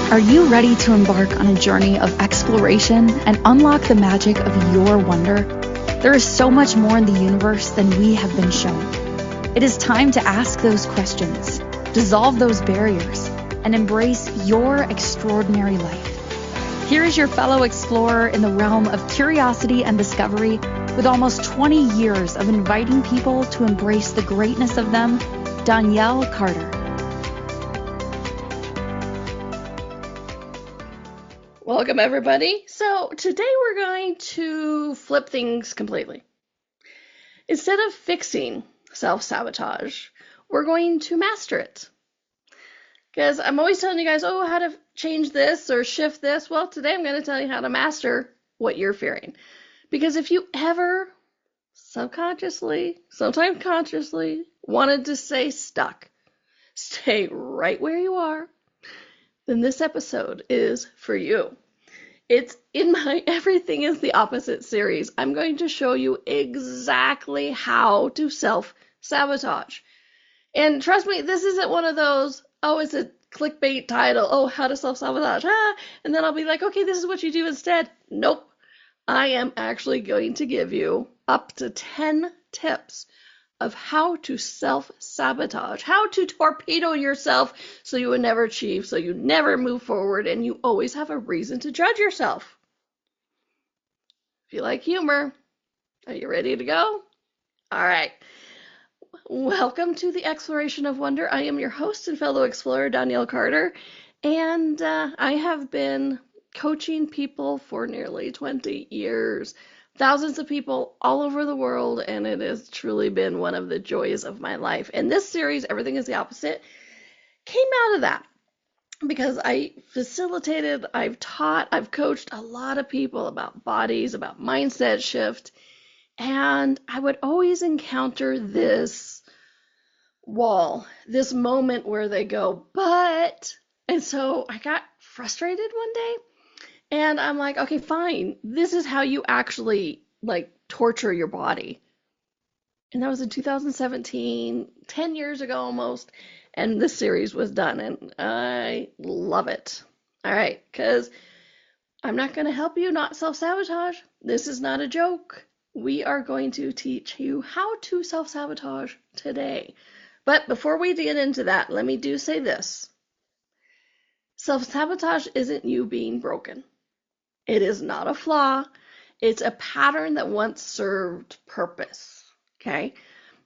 Are you ready to embark on a journey of exploration and unlock the magic of your wonder? There is so much more in the universe than we have been shown. It is time to ask those questions, dissolve those barriers, and embrace your extraordinary life. Here is your fellow explorer in the realm of curiosity and discovery, with almost 20 years of inviting people to embrace the greatness of them, Donnielle Carter. Welcome, everybody. So today we're going to flip things completely. Instead of fixing self-sabotage, we're going to master it. Because I'm always telling you guys, how to change this or shift this. Well, today I'm going to tell you how to master what you're fearing. Because if you ever subconsciously, sometimes consciously, wanted to stay stuck, stay right where you are, then this episode is for you. It's in my Everything is the Opposite series. I'm going to show you exactly how to self-sabotage. And trust me, this isn't one of those, it's a clickbait title, how to self-sabotage, and then I'll be like, okay, this is what you do instead. Nope. I am actually going to give you up to 10 tips of how to self-sabotage, how to torpedo yourself so you would never achieve, so you never move forward, and you always have a reason to judge yourself. If you like humor, are you ready to go? All right. Welcome to the Exploration of Wonder. I am your host and fellow explorer, Donnielle Carter, and I have been coaching people for nearly 20 years. Thousands of people all over the world, and it has truly been one of the joys of my life. And this series, Everything is the Opposite, came out of that because I facilitated, I've taught, I've coached a lot of people about bodies, about mindset shift, and I would always encounter this wall, this moment where they go, but, and so I got frustrated one day. And I'm like, okay, fine. This is how you actually torture your body. And that was in 2017, 10 years ago almost. And this series was done and I love it. All right, because I'm not going to help you not self-sabotage. This is not a joke. We are going to teach you how to self-sabotage today. But before we get into that, let me say this. Self-sabotage isn't you being broken. It is not a flaw. It's a pattern that once served purpose, okay?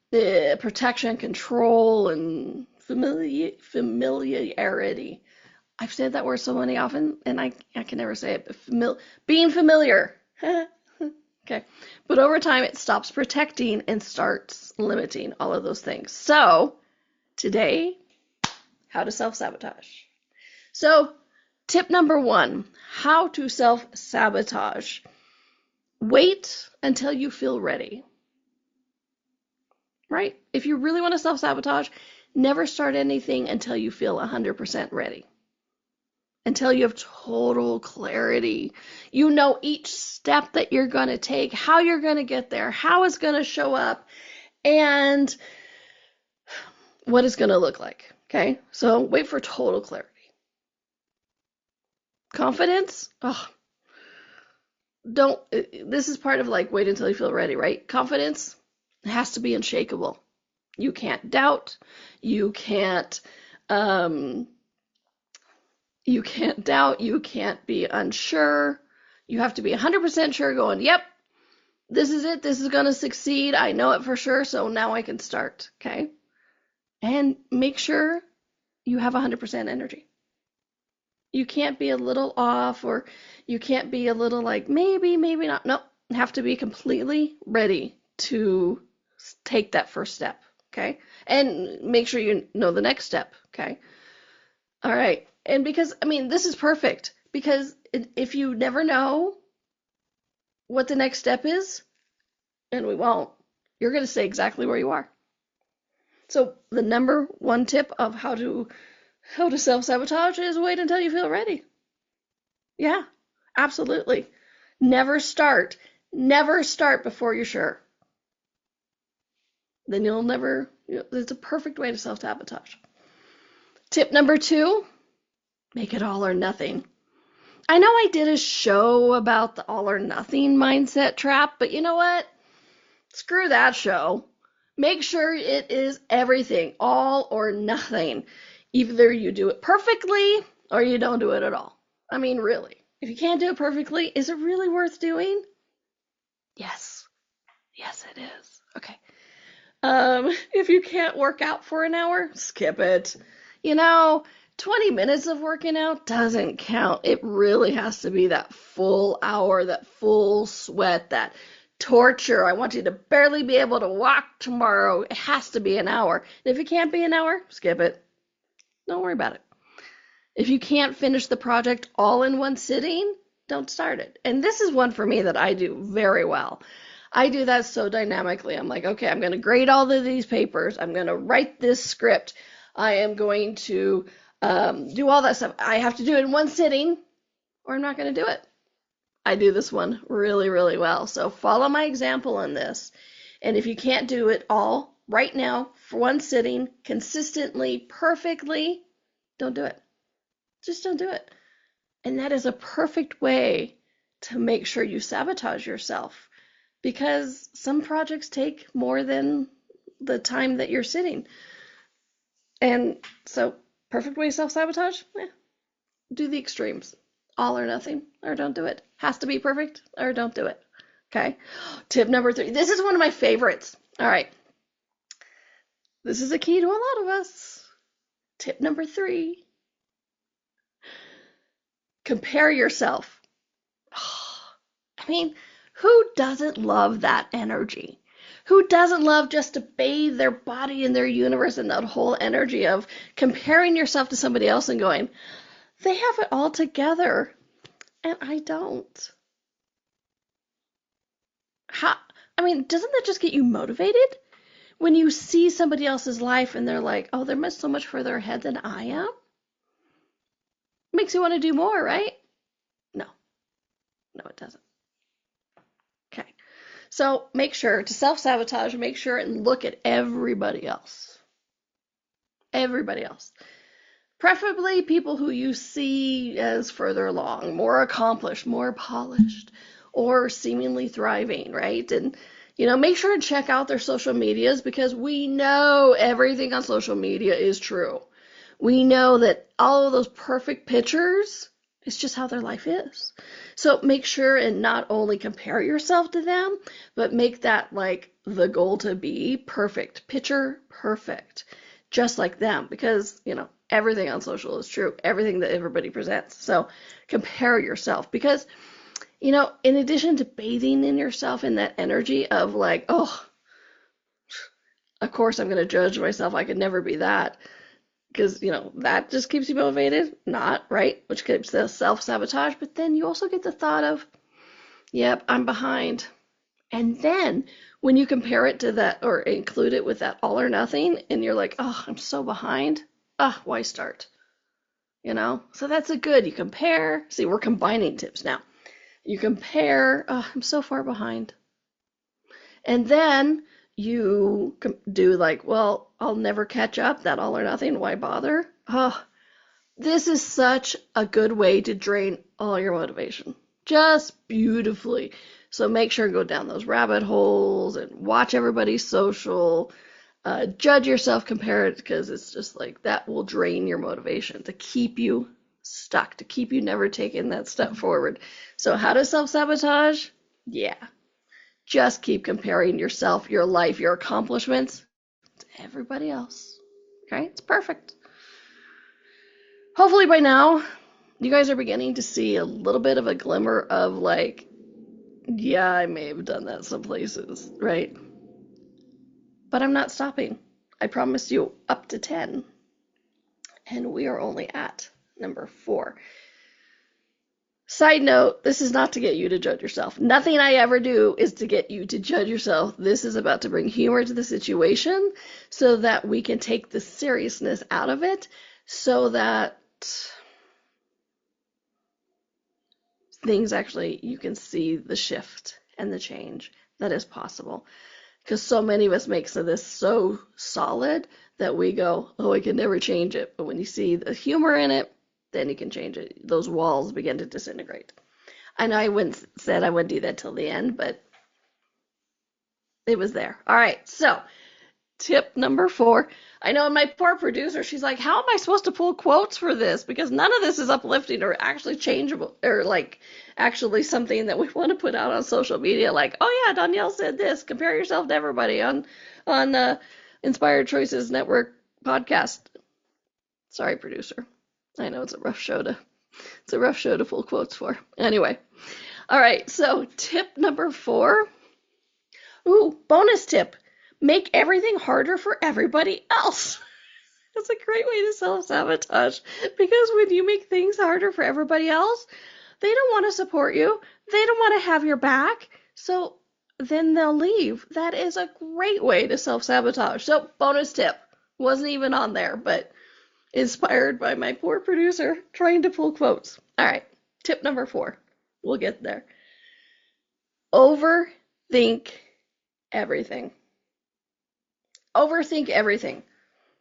The protection, control, and familiarity. I've said that word so many often, and I can never say it, but being familiar. Okay. But over time, it stops protecting and starts limiting all of those things. So, today, how to self-sabotage. So, tip number 1, how to self-sabotage. Wait until you feel ready. Right? If you really want to self-sabotage, never start anything until you feel 100% ready. Until you have total clarity. You know each step that you're going to take, how you're going to get there, how it's going to show up, and what it's going to look like. Okay? So wait for total clarity. Confidence? This is part of wait until you feel ready, right? Confidence has to be unshakable. You can't doubt. You can't doubt. You can't be unsure. You have to be 100% sure going, yep, this is it. This is going to succeed. I know it for sure. So now I can start. Okay. And make sure you have 100% energy. You can't be a little off, or you can't be a little maybe not. Nope. You have to be completely ready to take that first step. Okay. And make sure you know the next step. Okay. All right. And because, this is perfect, because if you never know what the next step is, and we won't, you're going to stay exactly where you are. So the number 1 tip of how to self-sabotage is wait until you feel ready. Yeah, absolutely. Never start before you're sure. Then you'll never, it's a perfect way to self-sabotage. Tip number 2, Make it all or nothing. I know I did a show about the all or nothing mindset trap, but you know what? Screw that show. Make sure it is everything, all or nothing. Either you do it perfectly or you don't do it at all. I mean, really. If you can't do it perfectly, is it really worth doing? Yes. Yes, it is. Okay. If you can't work out for an hour, skip it. You know, 20 minutes of working out doesn't count. It really has to be that full hour, that full sweat, that torture. I want you to barely be able to walk tomorrow. It has to be an hour. And if it can't be an hour, skip it. Don't worry about it. If you can't finish the project all in one sitting, don't start it. And this is one for me that I do very well. I do that so dynamically. I'm like, okay, I'm going to grade all of these papers. I'm going to write this script. I am going to do all that stuff. I have to do it in one sitting or I'm not going to do it. I do this one really, really well. So follow my example on this. And if you can't do it all right now for one sitting, consistently, perfectly, don't do it. Just don't do it. And that is a perfect way to make sure you sabotage yourself because some projects take more than the time that you're sitting. And so, perfect way to self-sabotage? Do the extremes. All or nothing, or don't do it. Has to be perfect, or don't do it. Okay? Tip number 3. This is one of my favorites. All right. This is a key to a lot of us. Tip number 3. Compare yourself. I mean, who doesn't love that energy? Who doesn't love just to bathe their body in their universe and that whole energy of comparing yourself to somebody else and going, they have it all together and I don't. I mean, doesn't that just get you motivated? When you see somebody else's life and they're like, oh, they're so much further ahead than I am? Makes you want to do more, right? No, it doesn't. Okay. So make sure to self-sabotage, make sure and look at everybody else. Everybody else. Preferably people who you see as further along, more accomplished, more polished, or seemingly thriving, right? And, make sure and check out their social medias because we know everything on social media is true. We know that all of those perfect pictures is just how their life is. So make sure and not only compare yourself to them, but make that like the goal to be perfect, picture perfect, just like them because, everything on social is true, everything that everybody presents. So compare yourself because, in addition to bathing in yourself in that energy of like, oh, of course I'm going to judge myself. I could never be that. Because, that just keeps you motivated. Not, right? Which keeps the self-sabotage. But then you also get the thought of, yep, I'm behind. And then when you compare it to that or include it with that all or nothing and you're like, oh, I'm so behind. Why start? So that's a good. You compare. See, we're combining tips now. You compare. Oh, I'm so far behind. And then you do like, well, I'll never catch up. That all or nothing. Why bother? Oh, this is such a good way to drain all your motivation. Just beautifully. So make sure and go down those rabbit holes and watch everybody's social. Judge yourself, compare it, because it's just like that will drain your motivation to keep you stuck, to keep you never taking that step forward. So how to self-sabotage? Yeah. Just keep comparing yourself, your life, your accomplishments to everybody else. Okay? It's perfect. Hopefully by now, you guys are beginning to see a little bit of a glimmer of like, yeah, I may have done that some places, right? But I'm not stopping. I promised you up to 10. And we are only at number 4. Side note, this is not to get you to judge yourself. Nothing I ever do is to get you to judge yourself. This is about to bring humor to the situation so that we can take the seriousness out of it so that things actually, you can see the shift and the change that is possible. Because so many of us make this so solid that we go, oh, I can never change it. But when you see the humor in it, then you can change it. Those walls begin to disintegrate. I know I said I wouldn't do that till the end, but it was there. All right, so tip number 4. I know my poor producer, she's like, how am I supposed to pull quotes for this? Because none of this is uplifting or actually changeable or like actually something that we want to put out on social media. Like, oh yeah, Donnielle said this. Compare yourself to everybody on Inspired Choices Network podcast. Sorry, producer. I know it's a rough show to pull quotes for. Anyway, all right. So tip number 4. Ooh, bonus tip. Make everything harder for everybody else. That's a great way to self-sabotage, because when you make things harder for everybody else, they don't want to support you. They don't want to have your back. So then they'll leave. That is a great way to self-sabotage. So bonus tip. Wasn't even on there, but inspired by my poor producer trying to pull quotes. All right. Tip number 4. We'll get there. Overthink everything. Overthink everything.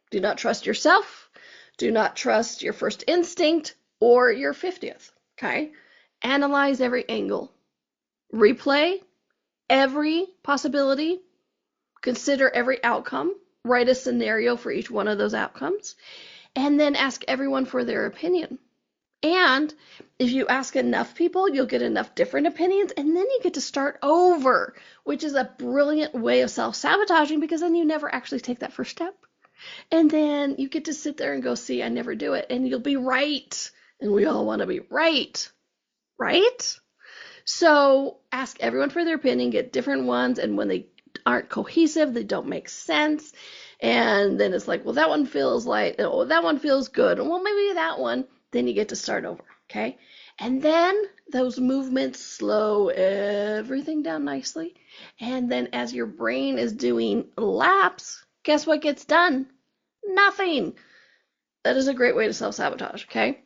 Do not trust yourself. Do not trust your first instinct or your 50th. Okay? Analyze every angle. Replay every possibility. Consider every outcome. Write a scenario for each one of those outcomes. And then ask everyone for their opinion. And if you ask enough people, you'll get enough different opinions, and then you get to start over, which is a brilliant way of self-sabotaging, because then you never actually take that first step. And then you get to sit there and go, see, I never do it, and you'll be right. And we all want to be right, right? So ask everyone for their opinion, get different ones, and when they aren't cohesive, they don't make sense. And then it's like, well, that one feels like, oh, that one feels good. Well, maybe that one. Then you get to start over, okay? And then those movements slow everything down nicely. And then as your brain is doing laps, guess what gets done? Nothing. That is a great way to self-sabotage, okay?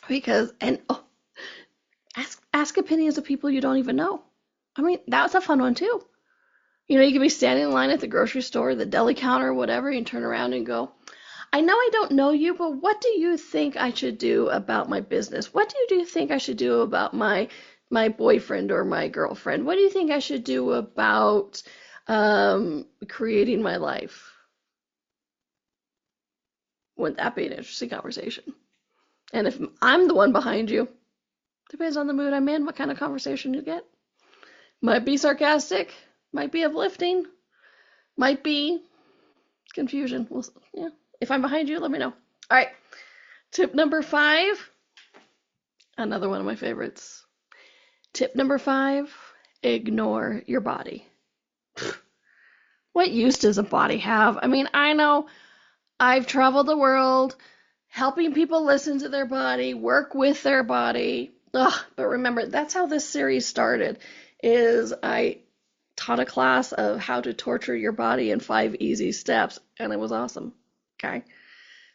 Because, and ask opinions of people you don't even know. I mean, that's a fun one too. You know, you could be standing in line at the grocery store, the deli counter, whatever, and turn around and go, I know I don't know you, but what do you think I should do about my business? What do you think I should do about my boyfriend or my girlfriend? What do you think I should do about creating my life? Wouldn't that be an interesting conversation? And if I'm the one behind you, depends on the mood I'm in, what kind of conversation you get. Might be sarcastic, might be uplifting, might be confusion. Well, yeah. If I'm behind you, let me know. All right. Tip number 5. Another one of my favorites. Tip number 5. Ignore your body. What use does a body have? I mean, I know I've traveled the world helping people listen to their body, work with their body. But remember, that's how this series started, is I taught a class of how to torture your body in 5 easy steps, and it was awesome. Okay,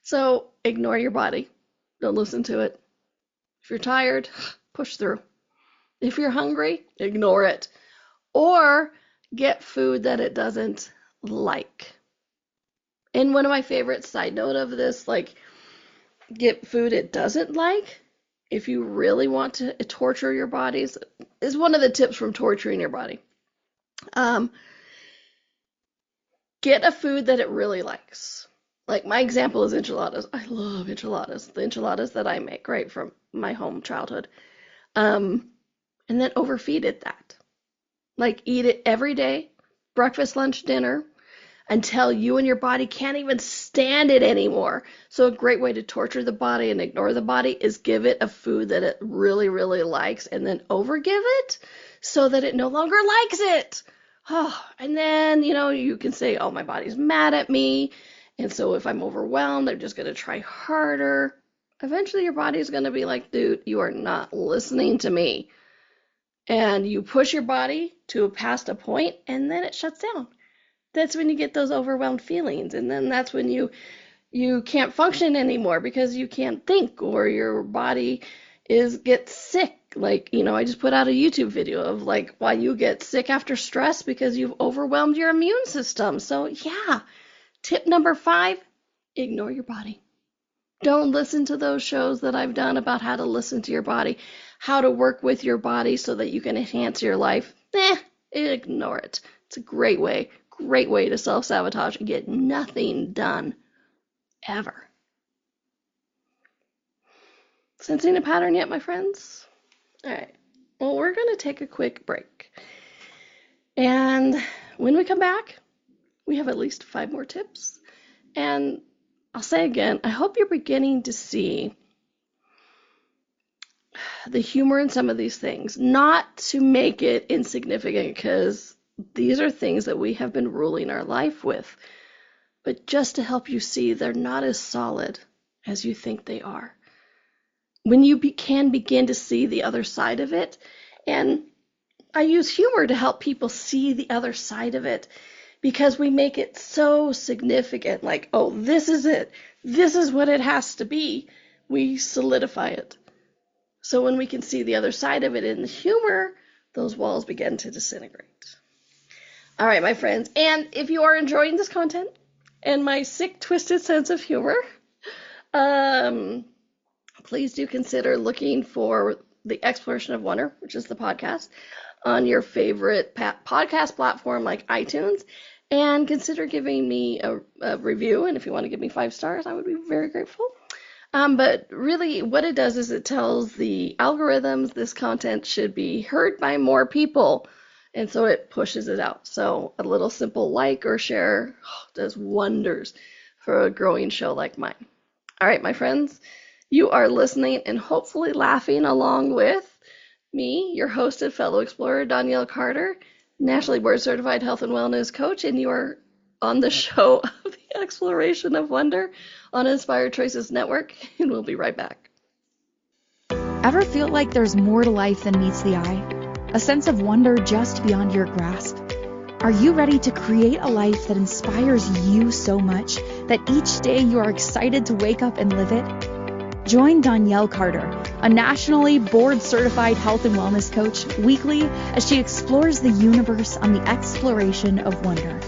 so ignore your body. Don't listen to it. If you're tired, push through. If you're hungry, ignore it. Or get food that it doesn't like. And one of my favorite side note of this, like, get food it doesn't like, if you really want to torture your bodies, is one of the tips from torturing your body. Get a food that it really likes. Like my example is enchiladas. I love enchiladas. The enchiladas that I make, right, from my home childhood. And then overfeed it that. Like eat it every day, breakfast, lunch, dinner, until you and your body can't even stand it anymore. So a great way to torture the body and ignore the body is give it a food that it really, really likes, and then overgive it so that it no longer likes it. And then, you can say, oh, my body's mad at me. And so if I'm overwhelmed, I'm just going to try harder. Eventually your body's going to be like, dude, you are not listening to me. And you push your body to past a point, and then it shuts down. That's when you get those overwhelmed feelings. And then that's when you can't function anymore because you can't think, or your body gets sick. Like, I just put out a YouTube video of like why you get sick after stress, because you've overwhelmed your immune system. So yeah, tip number 5, ignore your body. Don't listen to those shows that I've done about how to listen to your body, how to work with your body so that you can enhance your life. Ignore it. It's a great way to self-sabotage and get nothing done, ever. Sensing a pattern yet, my friends? All right. Well, we're going to take a quick break. And when we come back, we have at least 5 more tips. And I'll say again, I hope you're beginning to see the humor in some of these things, not to make it insignificant, because these are things that we have been ruling our life with, but just to help you see they're not as solid as you think they are. When you can begin to see the other side of it, and I use humor to help people see the other side of it, because we make it so significant, like, oh, this is it. This is what it has to be. We solidify it. So when we can see the other side of it in the humor, those walls begin to disintegrate. All right, my friends. And if you are enjoying this content and my sick, twisted sense of humor, please do consider looking for the Exploration of Wonder, which is the podcast, on your favorite podcast platform like iTunes. And consider giving me a review. And if you want to give me 5 stars, I would be very grateful. But really what it does is it tells the algorithms this content should be heard by more people. And so it pushes it out. So a little simple like or share does wonders for a growing show like mine. All right, my friends, you are listening and hopefully laughing along with me, your host and fellow explorer, Donnielle Carter, nationally board certified health and wellness coach, and you are on the show of the Exploration of Wonder on Inspired Choices Network, and we'll be right back. Ever feel like there's more to life than meets the eye? A sense of wonder just beyond your grasp? Are you ready to create a life that inspires you so much that each day you are excited to wake up and live it? Join Donnielle Carter, a nationally board-certified health and wellness coach, weekly as she explores the universe on the Exploration of Wonder.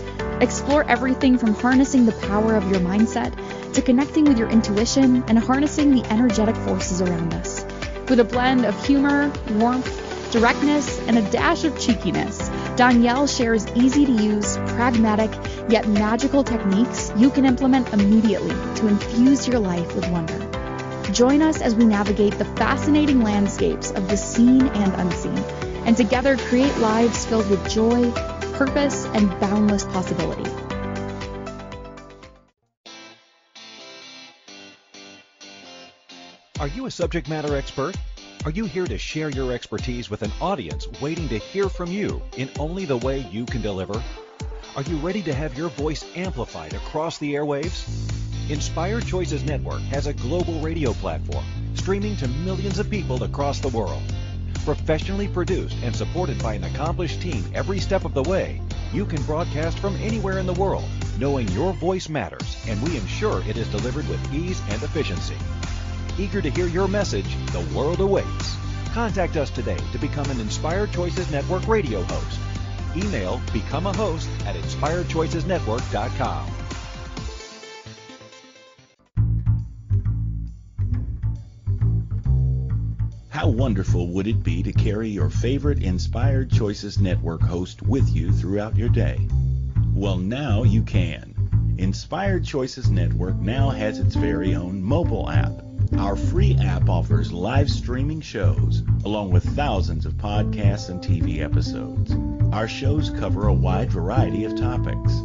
Explore everything from harnessing the power of your mindset to connecting with your intuition and harnessing the energetic forces around us. With a blend of humor, warmth, directness, and a dash of cheekiness, Donnielle shares easy-to-use, pragmatic, yet magical techniques you can implement immediately to infuse your life with wonder. Join us as we navigate the fascinating landscapes of the seen and unseen, and together create lives filled with joy, purpose, and boundless possibility. Are you a subject matter expert? Are you here to share your expertise with an audience waiting to hear from you in only the way you can deliver? Are you ready to have your voice amplified across the airwaves? Inspired Choices Network has a global radio platform streaming to millions of people across the world. Professionally produced and supported by an accomplished team every step of the way, you can broadcast from anywhere in the world, knowing your voice matters, and we ensure it is delivered with ease and efficiency. Eager to hear your message, the world awaits. Contact us today to become an Inspired Choices Network radio host. Email becomeahost@inspiredchoicesnetwork.com. How wonderful would it be to carry your favorite Inspired Choices Network host with you throughout your day? Well, now you can. Inspired Choices Network now has its very own mobile app. Our free app offers live streaming shows, along with thousands of podcasts and TV episodes. Our shows cover a wide variety of topics.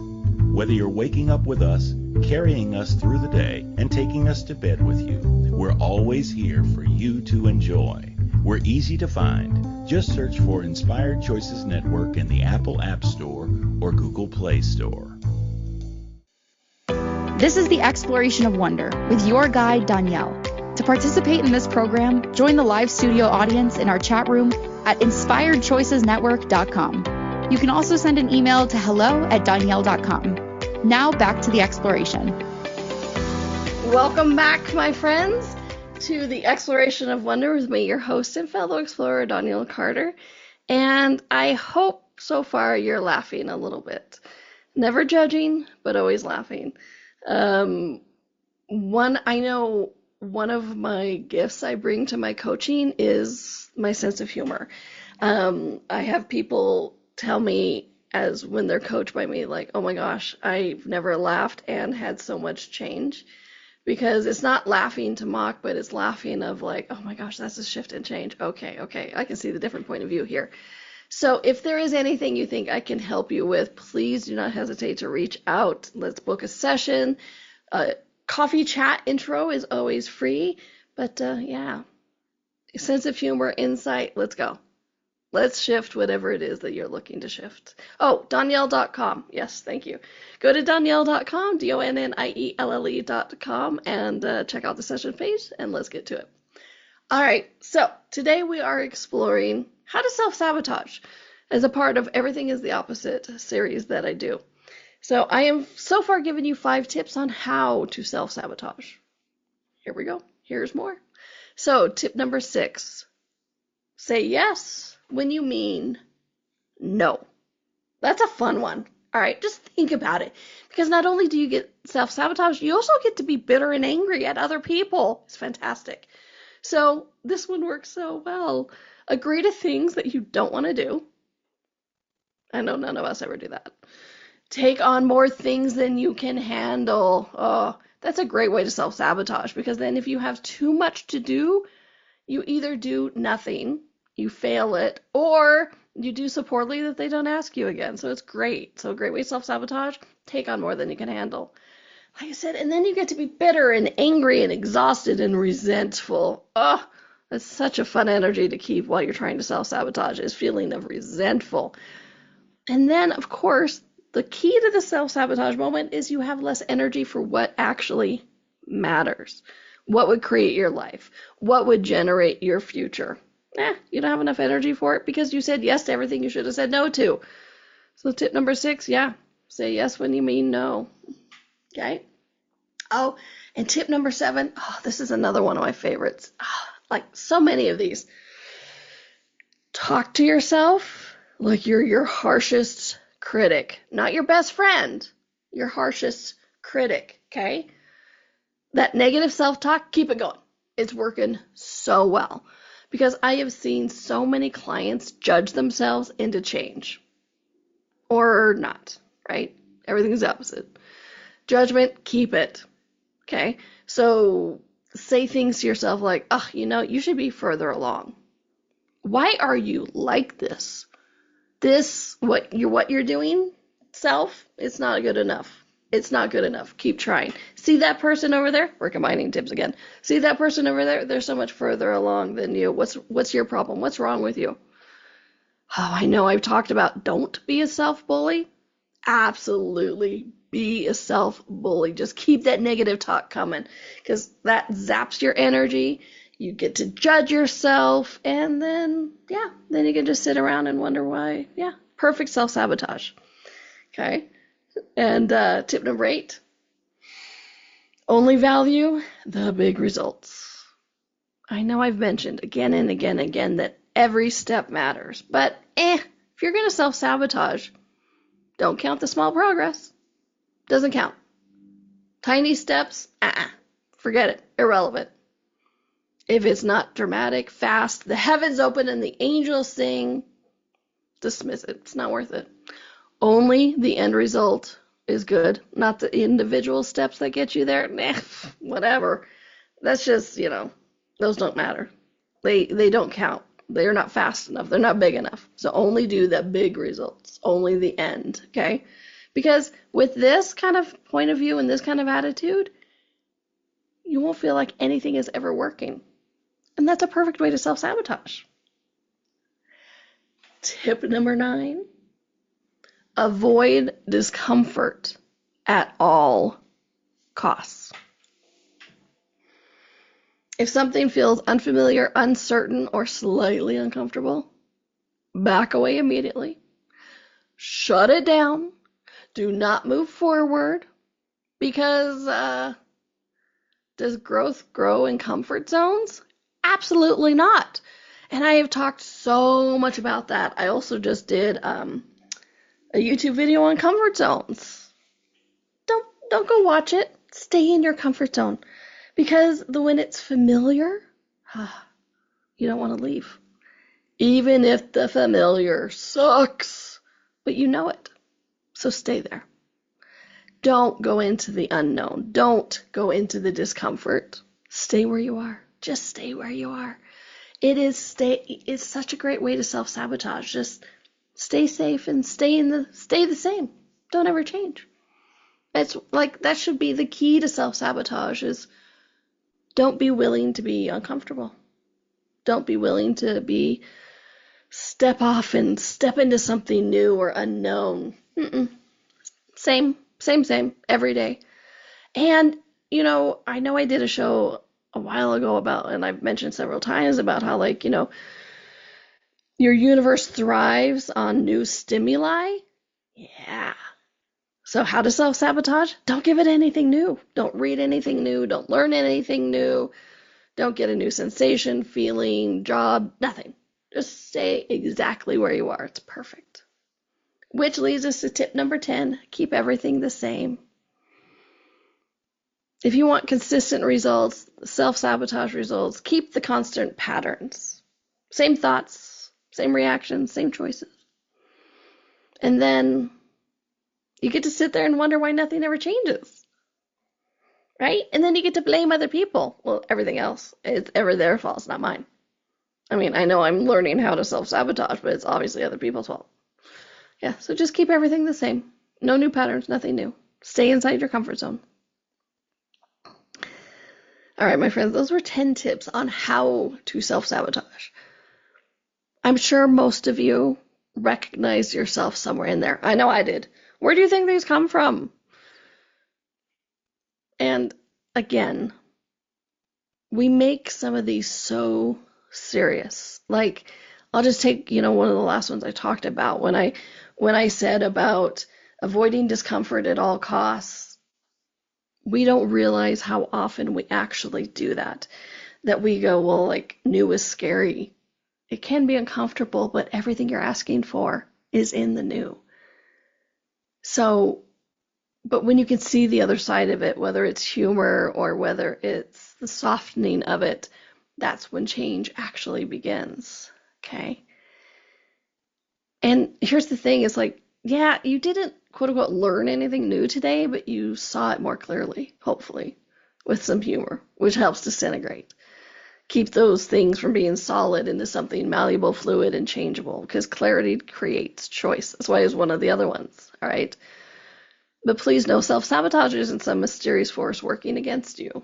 Whether you're waking up with us, carrying us through the day, and taking us to bed with you, we're always here for you to enjoy. We're easy to find. Just search for Inspired Choices Network in the Apple App Store or Google Play Store. This is the Exploration of Wonder with your guide, Donnielle. To participate in this program, join the live studio audience in our chat room at inspiredchoicesnetwork.com. You can also send an email to hello@donnielle.com. Now back to the exploration. Welcome back, my friends, to the Exploration of Wonder with me, your host and fellow explorer, Donnielle Carter. And I hope so far you're laughing a little bit. Never judging, but always laughing. I know one of my gifts I bring to my coaching is my sense of humor. I have people tell me as when they're coached by me, like, oh my gosh, I've never laughed and had so much change. Because it's not laughing to mock, but it's laughing of like, oh my gosh, that's a shift and change. Okay, I can see the different point of view here. So if there is anything you think I can help you with, please do not hesitate to reach out. Let's book a session. Coffee chat intro is always free. But yeah, sense of humor, insight, let's go. Let's shift whatever it is that you're looking to shift. Oh, Donnielle.com. Yes, thank you. Go to Donnielle.com, DONNIELLE.com, and check out the session page, and let's get to it. All right, so today we are exploring how to self-sabotage as a part of Everything is the Opposite series that I do. So I am so far giving you 5 tips on how to self-sabotage. Here we go. Here's more. So tip number 6, say yes when you mean no. That's a fun one. All right, just think about it. Because not only do you get self-sabotage, you also get to be bitter and angry at other people. It's fantastic. So this one works so well. Agree to things that you don't want to do. I know none of us ever do that. Take on more things than you can handle. Oh, that's a great way to self-sabotage, because then if you have too much to do, you either do nothing, you fail it, or you do so poorly that they don't ask you again. So it's great. So a great way to self-sabotage, take on more than you can handle. Like I said, and then you get to be bitter and angry and exhausted and resentful. Oh, that's such a fun energy to keep while you're trying to self-sabotage, is feeling of resentful. And then, of course, the key to the self-sabotage moment is you have less energy for what actually matters. What would create your life? What would generate your future? You don't have enough energy for it because you said yes to everything you should have said no to. So tip number 6, say yes when you mean no. Okay? Oh, and tip number 7, this is another one of my favorites. Like so many of these. Talk to yourself like you're your harshest critic. Not your best friend, your harshest critic, okay? That negative self-talk, keep it going. It's working so well. Because I have seen so many clients judge themselves into change. Or not, right? Everything is the opposite. Judgment, keep it. Okay? So say things to yourself like, you should be further along. Why are you like this? What you're doing, self, it's not good enough. It's not good enough. Keep trying. See that person over there? We're combining tips again. See that person over there? They're so much further along than you. What's your problem? What's wrong with you? Oh, I know I've talked about don't be a self-bully. Absolutely be a self-bully. Just keep that negative talk coming, because that zaps your energy. You get to judge yourself, and then you can just sit around and wonder why. Perfect self-sabotage. Okay? And tip number 8, only value the big results. I know I've mentioned again and again and again that every step matters, but if you're going to self-sabotage, don't count the small progress. Doesn't count. Tiny steps, forget it, irrelevant. If it's not dramatic, fast, the heavens open and the angels sing, dismiss it. It's not worth it. Only the end result is good, not the individual steps that get you there. Whatever. That's just, those don't matter. They don't count. They're not fast enough. They're not big enough. So only do the big results. Only the end, okay? Because with this kind of point of view and this kind of attitude, you won't feel like anything is ever working. And that's a perfect way to self-sabotage. Tip number 9. Avoid discomfort at all costs. If something feels unfamiliar, uncertain, or slightly uncomfortable, back away immediately. Shut it down. Do not move forward, because does growth grow in comfort zones? Absolutely not. And I have talked so much about that. I also just did a YouTube video on comfort zones. Don't go watch it. Stay in your comfort zone, Because when it's familiar, you don't want to leave. Even if the familiar sucks, but you know it. So stay there. Don't go into the unknown. Don't go into the discomfort. Stay where you are. Just stay where you are. It's such a great way to self-sabotage. Just stay safe and stay the same. Don't ever change. It's like that should be the key to self-sabotage is don't be willing to be uncomfortable. Don't be willing to step off and step into something new or unknown. Same every day. And, I know I did a show a while ago and I've mentioned several times about how, your universe thrives on new stimuli. Yeah. So how to self-sabotage? Don't give it anything new. Don't read anything new. Don't learn anything new. Don't get a new sensation, feeling, job, nothing. Just stay exactly where you are. It's perfect. Which leads us to tip number 10, keep everything the same. If you want consistent results, self-sabotage results, keep the constant patterns. Same thoughts, same reactions, same choices. And then you get to sit there and wonder why nothing ever changes. Right? And then you get to blame other people. Well, everything else, it's ever their fault, it's not mine. I mean, I know I'm learning how to self-sabotage, but it's obviously other people's fault. Yeah, so just keep everything the same. No new patterns, nothing new. Stay inside your comfort zone. All right, my friends, those were 10 tips on how to self-sabotage. I'm sure most of you recognize yourself somewhere in there. I know I did. Where do you think these come from? And again, we make some of these so serious. Like, I'll just take, one of the last ones I talked about when I said about avoiding discomfort at all costs. We don't realize how often we actually do that. That we go, well, new is scary. It can be uncomfortable, but everything you're asking for is in the new. So, but when you can see the other side of it, whether it's humor or whether it's the softening of it, that's when change actually begins. Okay? And here's the thing, is you didn't quote unquote learn anything new today, but you saw it more clearly, hopefully, with some humor, which helps disintegrate. Keep those things from being solid into something malleable, fluid, and changeable, because clarity creates choice. That's why it's one of the other ones, all right? But please know, self-sabotage isn't some mysterious force working against you.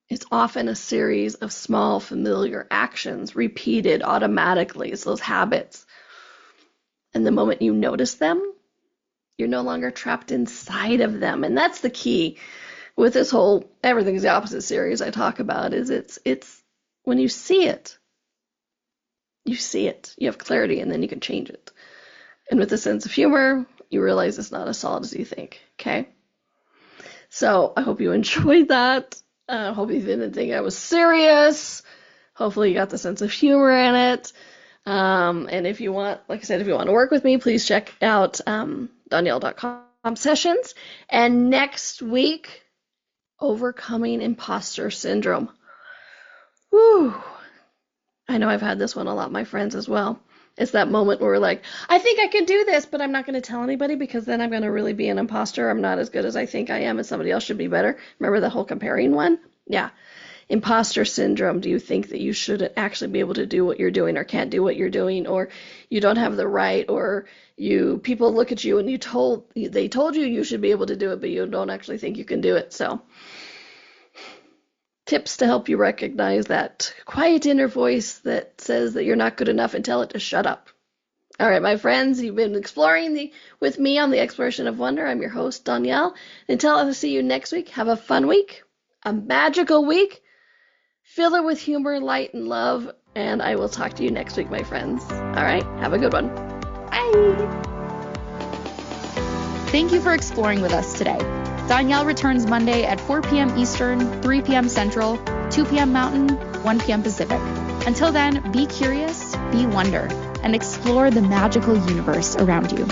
It's often a series of small, familiar actions repeated automatically. It's those habits. And the moment you notice them, you're no longer trapped inside of them. And that's the key with this whole everything's the opposite series I talk about, is it's when you see it, you have clarity, and then you can change it. And with a sense of humor, you realize it's not as solid as you think, okay? So I hope you enjoyed that. I hope you didn't think I was serious. Hopefully you got the sense of humor in it. And if you want, like I said, if you want to work with me, please check out Donnielle.com sessions. And next week, overcoming imposter syndrome. Whew. I know I've had this one a lot, my friends, as well. It's that moment where we're like, I think I can do this, but I'm not going to tell anybody because then I'm going to really be an imposter. I'm not as good as I think I am, and somebody else should be better. Remember the whole comparing one? Yeah. Imposter syndrome. Do you think that you shouldn't actually be able to do what you're doing, or can't do what you're doing, or you don't have the right, or people look at you and they told you you should be able to do it, but you don't actually think you can do it. So tips to help you recognize that quiet inner voice that says that you're not good enough and tell it to shut up. All right, my friends, you've been exploring with me on the Exploration of Wonder. I'm your host, Donnielle. Until I see you next week, have a fun week, a magical week. Fill it with humor, light, and love, and I will talk to you next week, my friends. All right, have a good one. Bye. Thank you for exploring with us today. Donnielle returns Monday at 4 p.m. Eastern, 3 p.m. Central, 2 p.m. Mountain, 1 p.m. Pacific. Until then, be curious, be wonder, and explore the magical universe around you.